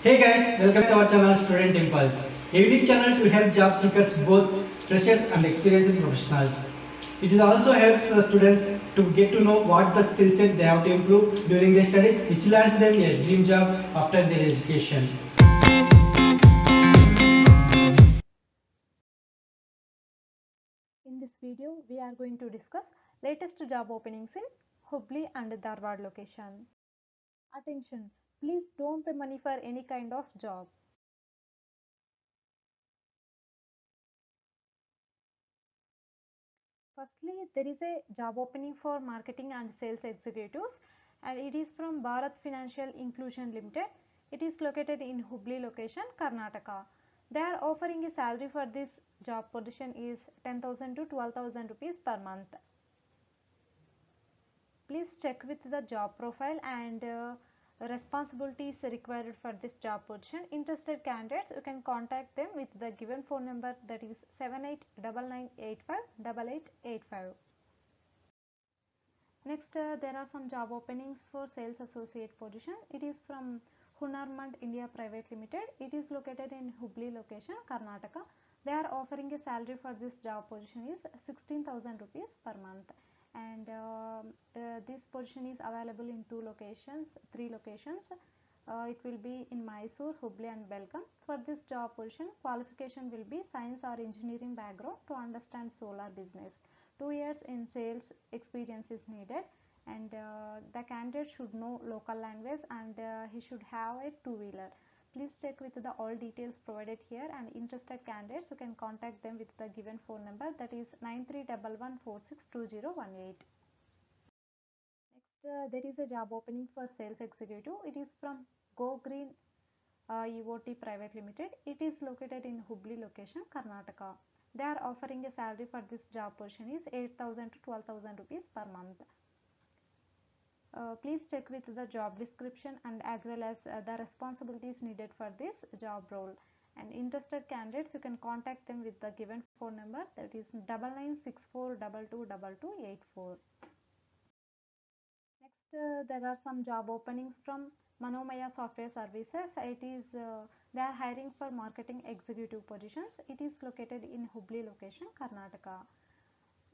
Hey guys, welcome to our channel Student Impulse, a unique channel to help job seekers, both freshers and experienced professionals. It also helps the students to get to know what the skill set they have to improve during their studies, which lands them a dream job after their education. In this video, we are going to discuss latest job openings in Hubli and Dharwad location. Attention, please don't pay money for any kind of job. Firstly, there is a job opening for marketing and sales executives, and it is from Bharat Financial Inclusion Limited. It is located in Hubli location, Karnataka. They are offering a salary for this job position is 10,000 to 12,000 rupees per month. Please check with the job profile and responsibilities required for this job position. Interested candidates, you can contact them with the given phone number, that is 7899858885. Next, there are some job openings for sales associate position. It is from Hunarmand India Private Limited. It is located in Hubli location, Karnataka. They are offering a salary for this job position is 16,000 rupees per month, and this position is available in three locations. It will be in Mysore, Hubli and Belgaum. For this job position, qualification will be science or engineering background to understand solar business. 2 years in sales experience is needed, and the candidate should know local language, and he should have a two-wheeler. Please check with the all details provided here, and interested candidates, you can contact them with the given phone number, that is 9311462018. Next, there is a job opening for sales executive. It is from Go Green EOT Private Limited. It is located in Hubli location, Karnataka. They are offering a salary for this job position is 8,000 to 12,000 rupees per month. Please check with the job description and as well as the responsibilities needed for this job role. And interested candidates, you can contact them with the given phone number, that is 9964222284. Next, there are some job openings from Manomaya Software Services. They are hiring for marketing executive positions. It is located in Hubli location, Karnataka,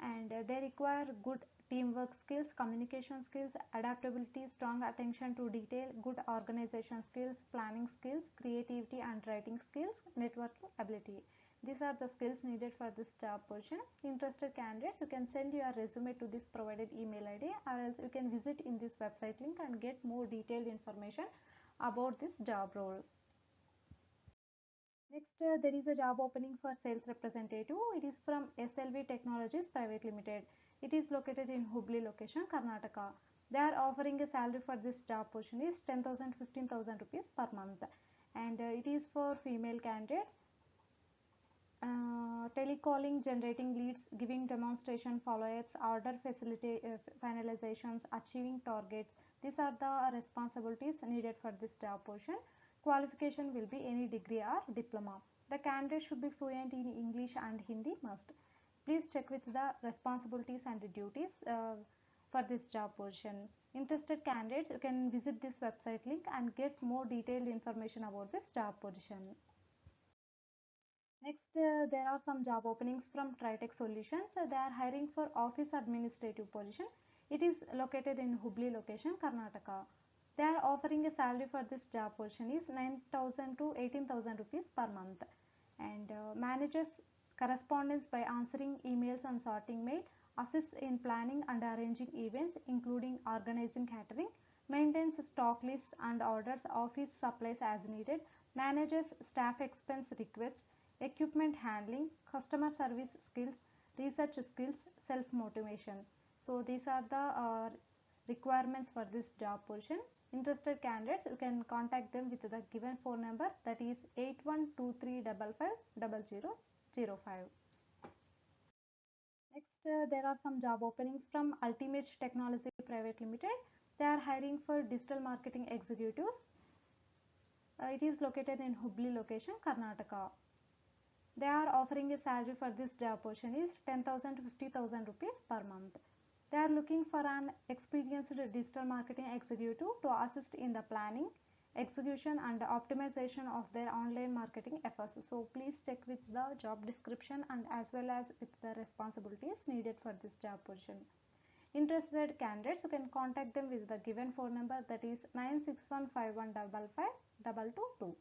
and they require good teamwork skills, communication skills, adaptability, strong attention to detail, good organization skills, planning skills, creativity and writing skills, networking ability. These are the skills needed for this job position. Interested candidates, you can send your resume to this provided email id, or else you can visit in this website link and get more detailed information about this job role. Next, there is a job opening for sales representative. It is from SLV Technologies Private Limited. It is located in Hubli location, Karnataka. They are offering a salary for this job position is 10,000 15,000 rupees per month, and it is for female candidates. Telecalling, generating leads, giving demonstration follow-ups, order facility finalizations, achieving targets. These are the responsibilities needed for this job position. Qualification will be any degree or diploma. The candidate should be fluent in English and Hindi must. Please check with the responsibilities and duties for this job position. Interested candidates, you can visit this website link and get more detailed information about this job position. Next, there are some job openings from Tritech Solutions. They are hiring for office administrative position. It is located in Hubli location, Karnataka. They are offering a salary for this job position is 9,000 to 18,000 rupees per month, and manages correspondence by answering emails and sorting mail, assists in planning and arranging events including organizing catering, maintains stock lists and orders office supplies as needed, manages staff expense requests, equipment handling, customer service skills, research skills, self motivation. So these are the requirements for this job position. Interested candidates, you can contact them with the given phone number, that is 8123550005. Next, there are some job openings from Ultimate Technology Private Limited. They are hiring for digital marketing executives. It is located in Hubli location, Karnataka. They are offering a salary for this job position is 10,000 to 50,000 rupees per month. They are looking for an experienced digital marketing executive to assist in the planning, execution and optimization of their online marketing efforts. So please check with the job description and as well as with the responsibilities needed for this job position. Interested candidates, you can contact them with the given phone number, that is 9615155222.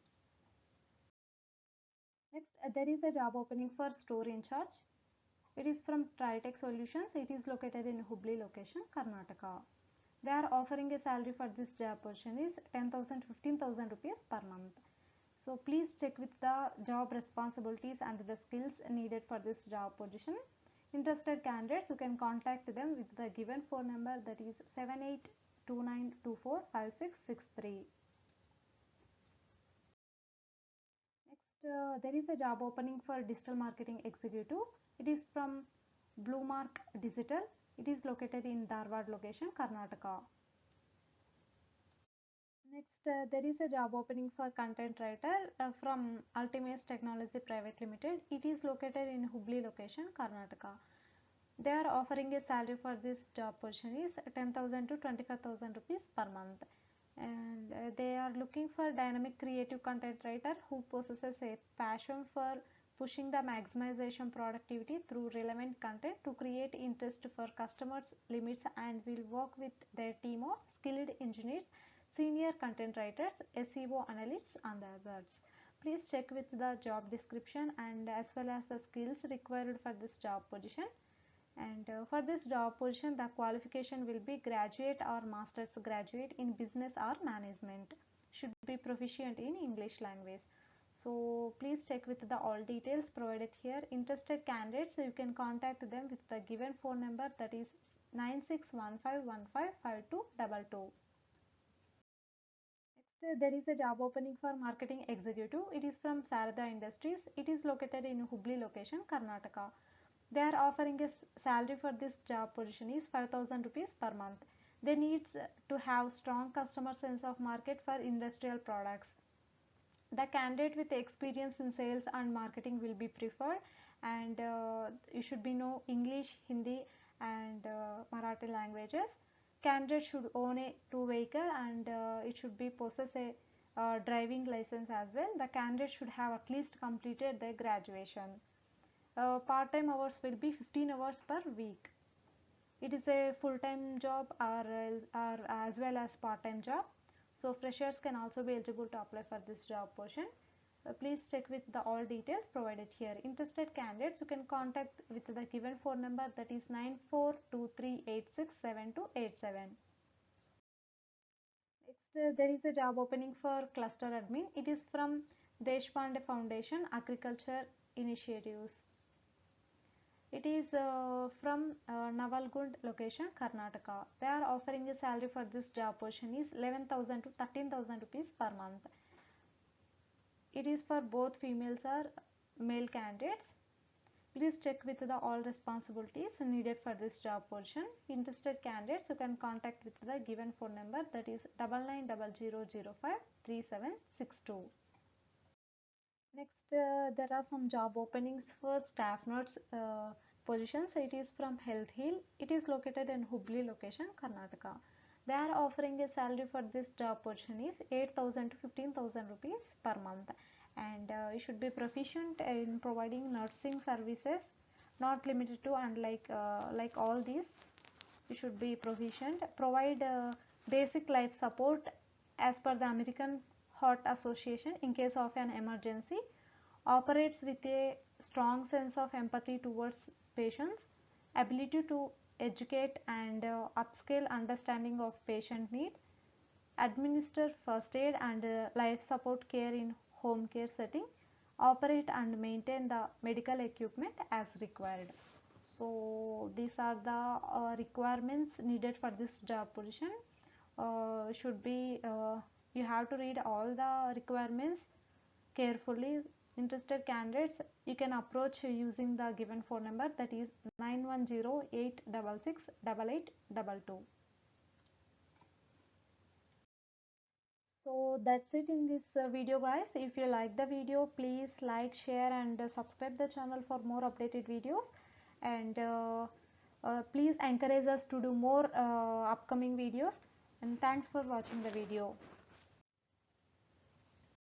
Next, there is a job opening for store in charge. It is from Tritech Solutions. It is located in Hubli location, Karnataka. They are offering a salary for this job position is 10,000 to 15,000 rupees per month. So please check with the job responsibilities and the skills needed for this job position. Interested candidates, you can contact them with the given phone number, that is 7829245663. Next, there is a job opening for digital marketing executive. It is from Bluemark Digital. It is located in Dharwad location, Karnataka. Next, there is a job opening for content writer from Ultimates Technology Private Limited. It is located in Hubli location, Karnataka. They are offering a salary for this job position is 10,000 to 25,000 rupees per month. And they are looking for dynamic creative content writer who possesses a passion for pushing the maximization productivity through relevant content to create interest for customers limits, and will work with their team of skilled engineers, senior content writers, SEO analysts and others. Please check with the job description and as well as the skills required for this job position. And for this job position, the qualification will be graduate or master's graduate in business or management, should be proficient in English language. So please check with the all details provided here. Interested candidates, you can contact them with the given phone number, that is 9615155222. Next, there is a job opening for marketing executive. It is from Sarada Industries. It is located in Hubli location, Karnataka. They are offering a salary for this job position is 5,000 rupees per month. They need to have strong customer sense of market for industrial products. The candidate with experience in sales and marketing will be preferred, and you should be know English, Hindi and Marathi languages. Candidate should own a two vehicle, and it should be possess a driving license as well. The candidate should have at least completed their graduation. Part-time hours will be 15 hours per week. It is a full-time job or as well as part-time job. So freshers can also be eligible to apply for this job portion. Please check with the all details provided here. Interested candidates, you can contact with the given phone number, that is 9423867287. Next, there is a job opening for cluster admin. It is from Deshpande Foundation Agriculture Initiatives. It is from Navalgund location, Karnataka. They are offering a salary for this job position is 11,000 to 13,000 rupees per month. It is for both females or male candidates. Please check with the all responsibilities needed for this job position. Interested candidates, you can contact with the given phone number, that is 9900053762. Next, there are some job openings for staff nurse positions. It is from Health Heal. It is located in Hubli location, Karnataka. They are offering a salary for this job position is 8,000 to 15,000 rupees per month, and you should be proficient in providing nursing services, not limited to, and like all these, you should be proficient. Provide basic life support as per the American Heart Association in case of an emergency. Operates with a strong sense of empathy towards patients, ability to educate and upscale understanding of patient need, administer first aid and life support care in home care setting, operate and maintain the medical equipment as required. So these are the requirements needed for this job position. Should be You have to read all the requirements carefully. Interested candidates, you can approach using the given phone number, that is 9108668822. So that's it in this video guys. If you like the video, please like, share and subscribe the channel for more updated videos, and please encourage us to do more upcoming videos, and thanks for watching the video.